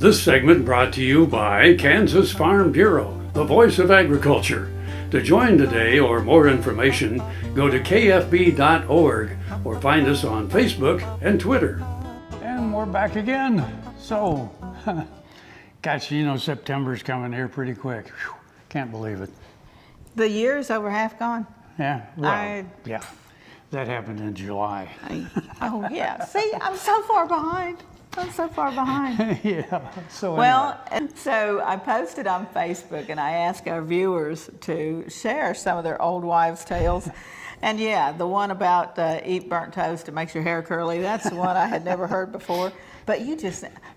This segment brought to you by Kansas Farm Bureau, the voice of agriculture. To join today or more information, go to kfb.org or find us on Facebook and Twitter. And we're back again. So, gosh, you know, September's coming here pretty quick. Whew, can't believe it. The year's over half gone. Yeah, well, yeah, that happened in July. Oh, yeah. See, I'm so far behind. Yeah, so well, and so I posted on Facebook and I asked our viewers to share some of their old wives' tales. And yeah, the one about eat burnt toast, it makes your hair curly, that's the one I had never heard before. But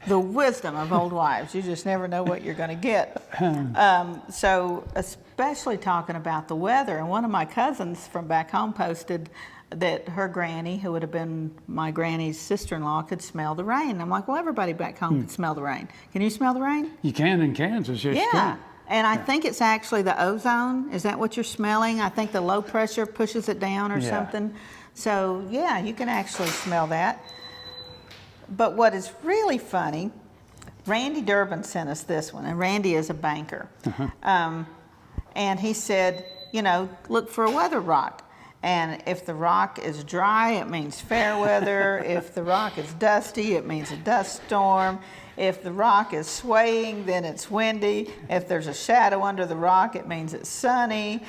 the wisdom of old wives, you just never know what you're going to get. So especially talking about the weather, and one of my cousins from back home posted that her granny, who would have been my granny's sister-in-law, could smell the rain. I'm like, well, everybody back home can smell the rain. Can you smell the rain? You can in Kansas, yes, you can. And I think it's actually the ozone. Is that what you're smelling? I think the low pressure pushes it down or something. So yeah, you can actually smell that. But what is really funny, Randy Durbin sent us this one, and Randy is a banker. And he said, you know, look for a weather rock. And if the rock is dry, it means fair weather. If the rock is dusty, it means a dust storm. If the rock is swaying, then it's windy. If there's a shadow under the rock, it means it's sunny.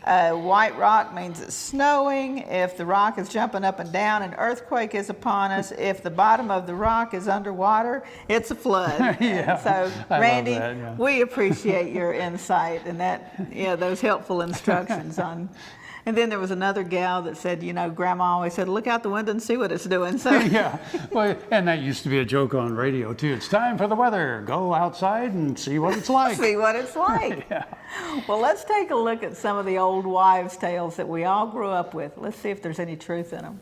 White rock means it's snowing. If the rock is jumping up and down, an earthquake is upon us. If the bottom of the rock is underwater, it's a flood. So, Randy, we appreciate your insight and those helpful instructions on. And then there was another gal that said, you know, Grandma always said, look out the window and see what it's doing. So yeah, well, and that used to be a joke on radio too. It's time for the weather. Go outside and see what it's like. See what it's like. Well, let's take a look at some of the old wives' tales that we all grew up with. Let's see if there's any truth in them.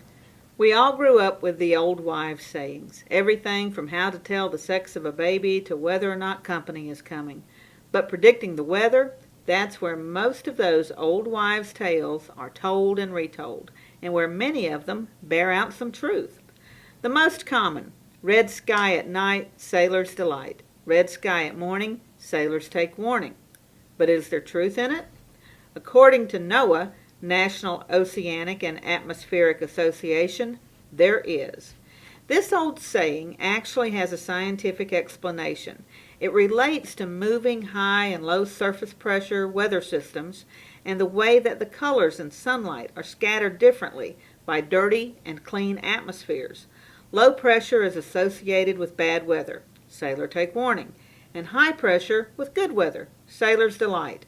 We all grew up with the old wives' sayings. Everything from how to tell the sex of a baby to whether or not company is coming. But predicting the weather, that's where most of those old wives' tales are told and retold, and where many of them bear out some truth. The most common, red sky at night, sailor's delight. Red sky at morning, sailors take warning. But is there truth in it? According to NOAA, National Oceanic and Atmospheric Association, there is. This old saying actually has a scientific explanation. It relates to moving high and low surface pressure weather systems and the way that the colors in sunlight are scattered differently by dirty and clean atmospheres. Low pressure is associated with bad weather, sailor take warning, and high pressure with good weather, sailor's delight.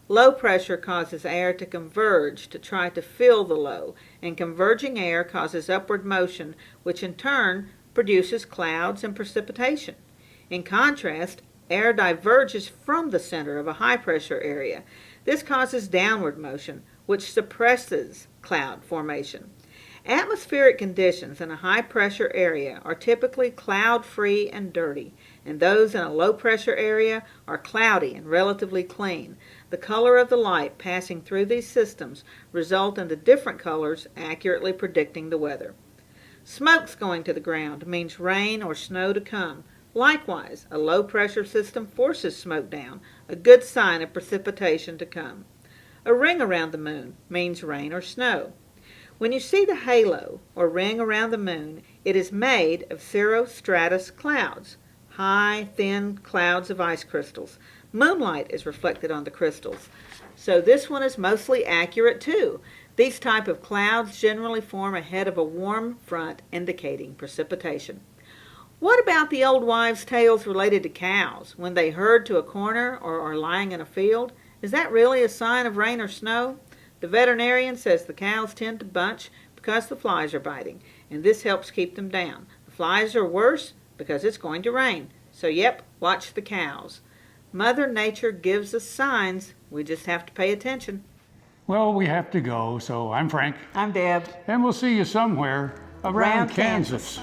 Low pressure causes air to converge to try to fill the low, and converging air causes upward motion, which in turn produces clouds and precipitation. In contrast, air diverges from the center of a high-pressure area. This causes downward motion, which suppresses cloud formation. Atmospheric conditions in a high-pressure area are typically cloud-free and dirty, and those in a low-pressure area are cloudy and relatively clean. The color of the light passing through these systems result in the different colors accurately predicting the weather. Smoke's going to the ground means rain or snow to come. Likewise, a low-pressure system forces smoke down, a good sign of precipitation to come. A ring around the moon means rain or snow. When you see the halo or ring around the moon, it is made of cirrostratus clouds, high, thin clouds of ice crystals. Moonlight is reflected on the crystals. So this one is mostly accurate too. These type of clouds generally form ahead of a warm front indicating precipitation. What about the old wives' tales related to cows? When they herd to a corner or are lying in a field, is that really a sign of rain or snow? The veterinarian says the cows tend to bunch because the flies are biting, and this helps keep them down. The flies are worse because it's going to rain. So yep, watch the cows. Mother Nature gives us signs. We just have to pay attention. Well, we have to go, so I'm Frank. I'm Deb. And we'll see you somewhere around Kansas.